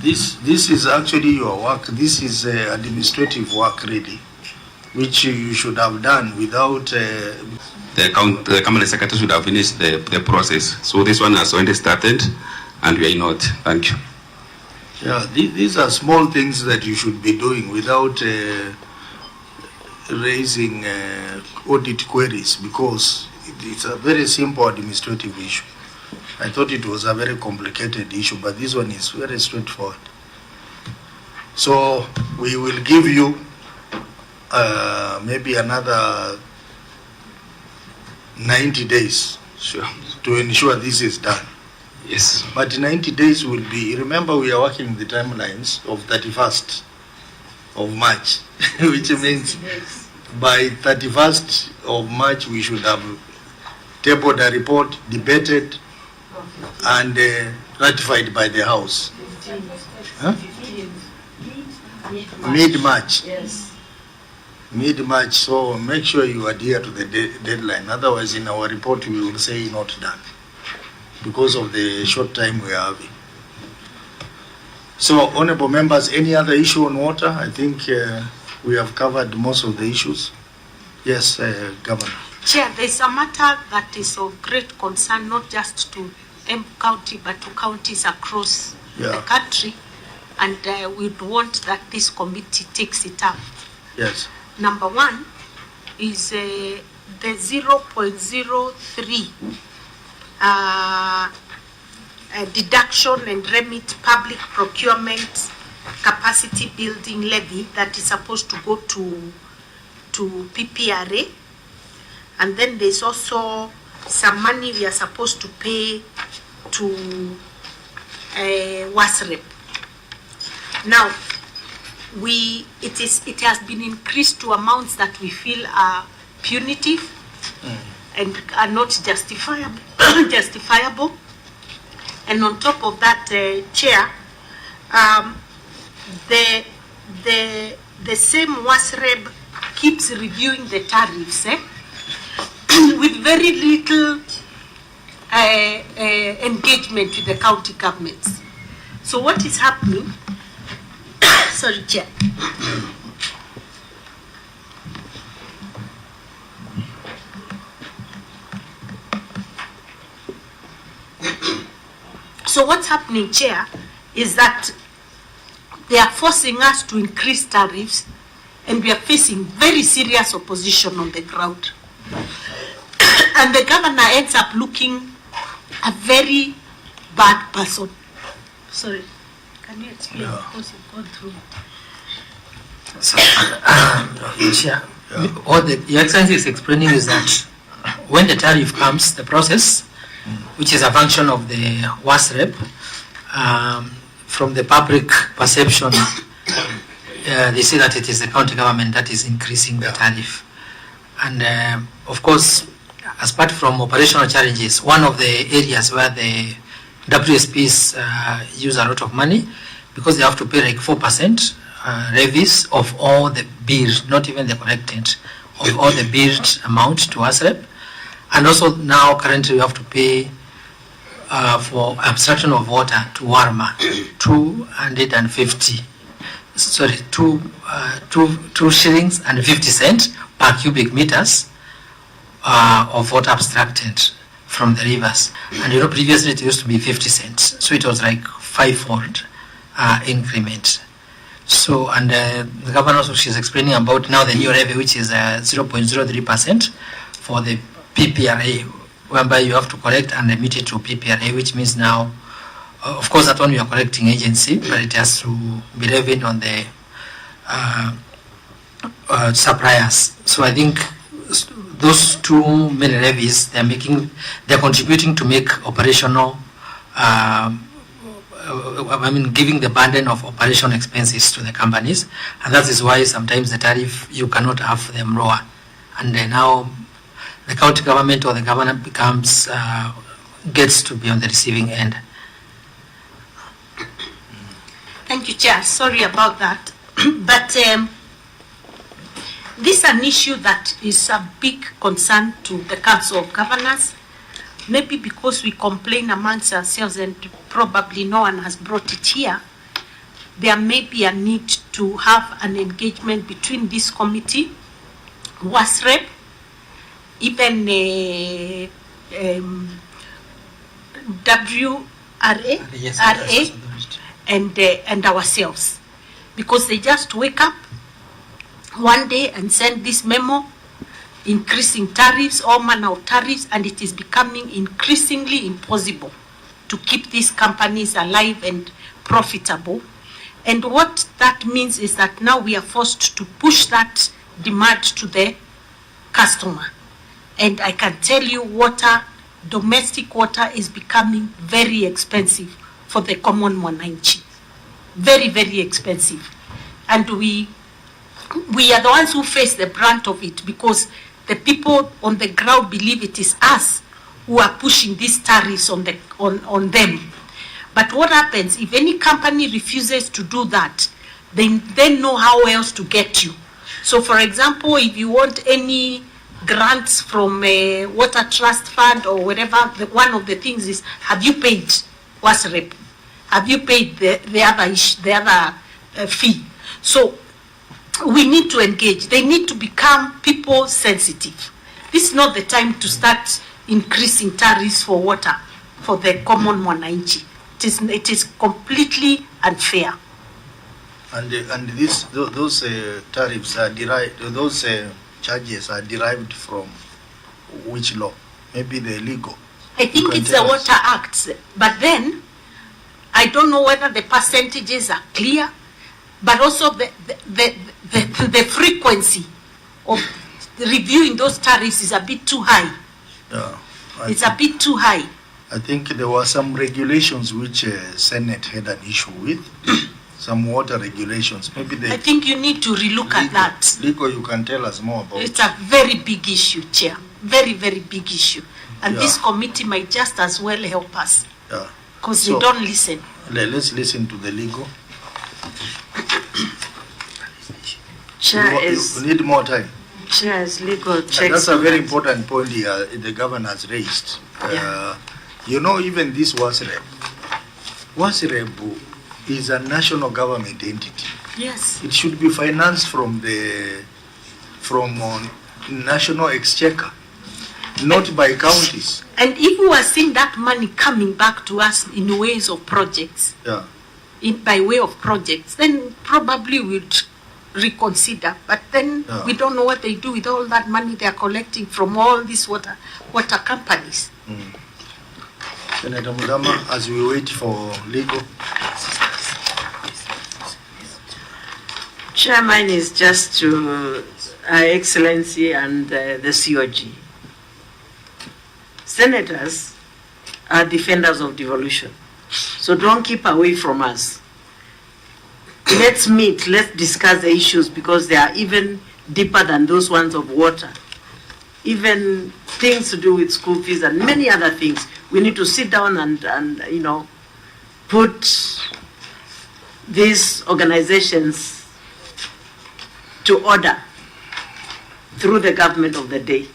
This is actually your work. This is administrative work, really, which you should have done without. The company secretary should have finished the process. So this one has already started, and we are not. Thank you. Yeah, these are small things that you should be doing without raising audit queries, because it's a very simple administrative issue. I thought it was a very complicated issue, but this one is very straightforward. So we will give you maybe another 90 days to ensure this is done. Yes. But 90 days will be, remember we are working the timelines of 31st of March, which means by 31st of March we should have tabled a report, debated, and ratified by the House. Huh? Mid-March. Yes. Mid-March, so make sure you adhere to the deadline. Otherwise, in our report, we will say not done because of the short time we are having. So, honorable members, any other issue on water? I think we have covered most of the issues. Yes, Governor. Chair, there's a matter that is of great concern, not just to Embu County, but to counties across the country, and we'd want that this committee takes it up. Yes. Number one is the 0.03 deduction and remit public procurement capacity building levy that is supposed to go to PPRA. And then there's also some money we are supposed to pay to WASREP. Now, it has been increased to amounts that we feel are punitive and are not justifiable. And on top of that, Chair, the same WASREP keeps reviewing the tariffs with very little engagement with the county governments. So what is happening? Sorry, Chair. So what's happening, Chair, is that they are forcing us to increase tariffs, and we are facing very serious opposition on the ground. And the governor ends up looking a very bad person. Sorry, can you explain? Because you've gone through it. So, Chair, what Your Excellency is explaining is that when the tariff comes, the process, which is a function of the WASREP, from the public perception, they say that it is the county government that is increasing the tariff. And of course, as part from operational challenges, one of the areas where the WSPs use a lot of money, because they have to pay like 4% levies of all the bills, not even the collected, of all the billed amount to WASREP. And also now currently we have to pay for abstraction of water to Warma, 250. Sorry, 2 shillings and 50 cents per cubic meters of water abstracted from the rivers. And you know, previously it used to be 50 cents, so it was like 5-fold increment. So, and the governor also, she's explaining about now the new levy, which is 0.03% for the PPRA, whereby you have to collect and remit it to PPRA, which means now, of course, that one we are collecting agency, but it has to be levied on the suppliers. So I think those two main levies, they're contributing to make operational, giving the burden of operation expenses to the companies, and that is why sometimes the tariff, you cannot have them lower. And then now the county government or the governor gets to be on the receiving end. Thank you, Chair. Sorry about that. But this is an issue that is a big concern to the Council of Governors, maybe because we complain amongst ourselves and probably no one has brought it here. there may be a need to have an engagement between this committee, WASREP, even WRA, and ourselves, because they just wake up one day and send this memo increasing tariffs, all manner of tariffs, and it is becoming increasingly impossible to keep these companies alive and profitable. And what that means is that now we are forced to push that demand to the customer. And I can tell you, water, domestic water, is becoming very expensive for the common mwananchi. Very, very expensive. And we are the ones who face the brunt of it, because the people on the ground believe it is us who are pushing these tariffs on them. But what happens if any company refuses to do that? They then know how else to get you. So, for example, if you want any grants from a water trust fund or whatever, one of the things is, have you paid WASREP? Have you paid the other fee? So we need to engage. They need to become people sensitive. This is not the time to start increasing tariffs for water for the common mwananchi. It is completely unfair. And those tariffs are derived. Those charges are derived from which law? Maybe the legal. I think it's the Water Act, but then I don't know whether the percentages are clear, but also the frequency of reviewing those tariffs is a bit too high. Yeah, it's a bit too high. I think there were some regulations which Senate had an issue with, some water regulations. Maybe I think you need to relook at that. Legal, you can tell us more about. It's a very big issue, Chair. Very, very big issue. And this committee might just as well help us. Yeah. Because they don't listen. Let's listen to the legal. Chair, you need more time. Chair, is legal checks. That's a very important point here the governor has raised. You know, even this WASREP is a national government entity. Yes. It should be financed from national exchequer, not by counties. And if we are seeing that money coming back to us in ways of projects, by way of projects, then probably we'd reconsider. But then we don't know what they do with all that money they are collecting from all these water companies. Senator Mudama, as we wait for legal. Chairman is just to Her Excellency and the COG. Senators are defenders of devolution. So don't keep away from us. Let's meet, let's discuss the issues, because they are even deeper than those ones of water. Even things to do with school fees and many other things. We need to sit down and you know, put these organizations to order through the government of the day.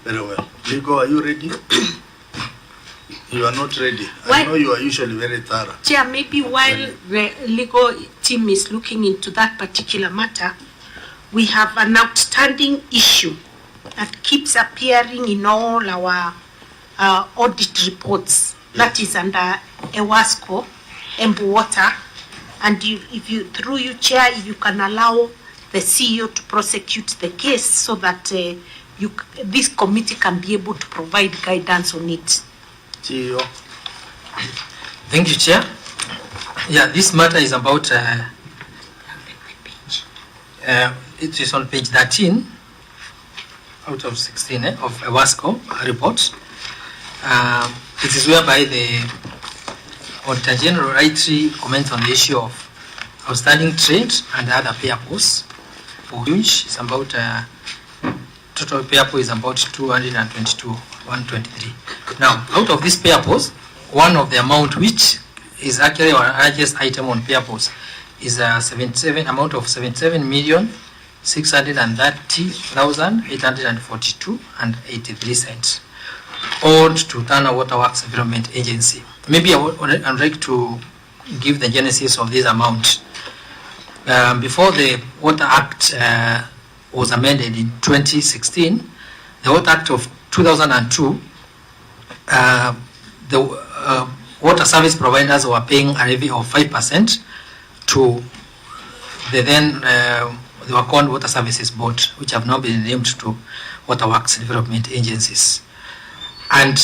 Very well. Ligo, are you ready? You are not ready. I know you are usually very thorough. Chair, maybe while the legal team is looking into that particular matter, we have an outstanding issue that keeps appearing in all our audit reports. That is under EWASCO, Embu Water. And if you, through you, Chair, if you can allow the CEO to prosecute the case so that this committee can be able to provide guidance on it. CEO. Thank you, Chair. Yeah, this matter is about, it is on page 13 out of 16 of EWASCO report. It is whereby the Auditor General rightly comments on the issue of outstanding trade and other payables, for which is about total payable is about 222,123. Now, out of these payables, one of the amount which is actually our largest item on payables is a 77,630,842.83 owed to Tana Water Works Development Agency. Maybe I'd like to give the genesis of this amount. Before the Water Act was amended in 2016, the Water Act of 2002, the water service providers were paying a levy of 5% to the then, they were called Water Services Board, which have now been named to Waterworks Development Agencies. And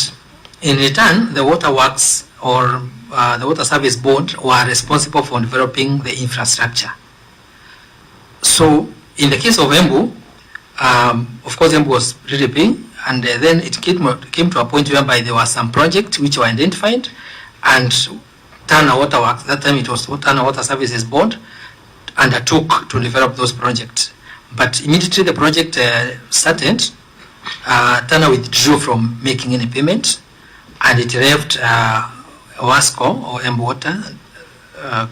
in return, the Waterworks or the Water Service Board were responsible for developing the infrastructure. So in the case of Embu, of course Embu was really paying, and then it came to a point whereby there were some projects which were identified, and Tana Waterworks, that time it was Tana Water Services Board, undertook to develop those projects. But immediately the project started, Tana withdrew from making any payment, and it left Wasco or Embu Water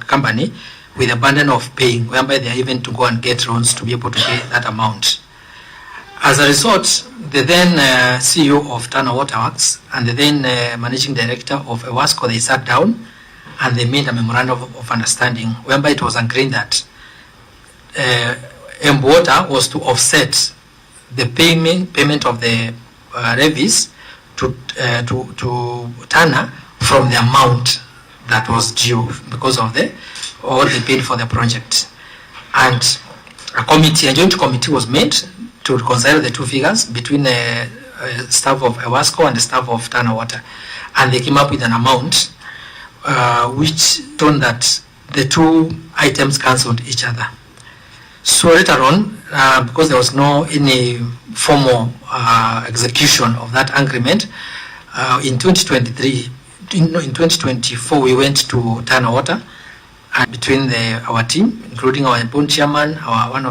company with a burden of paying, whereby they are even to go and get loans to be able to pay that amount. As a result, the then CEO of Tana Waterworks and the then managing director of Wasco, they sat down and they made a memorandum of understanding, whereby it was agreed that Embu Water was to offset the payment of the levies to Tana from the amount that was due because of all they paid for the project. And a joint committee was made to reconcile the two figures between the staff of Wasco and the staff of Tana Water, and they came up with an amount which shown that the two items cancelled each other. So later on, because there was no any formal execution of that agreement, in 2024 we went to Tana Water, and between our team, including our board chairman, one of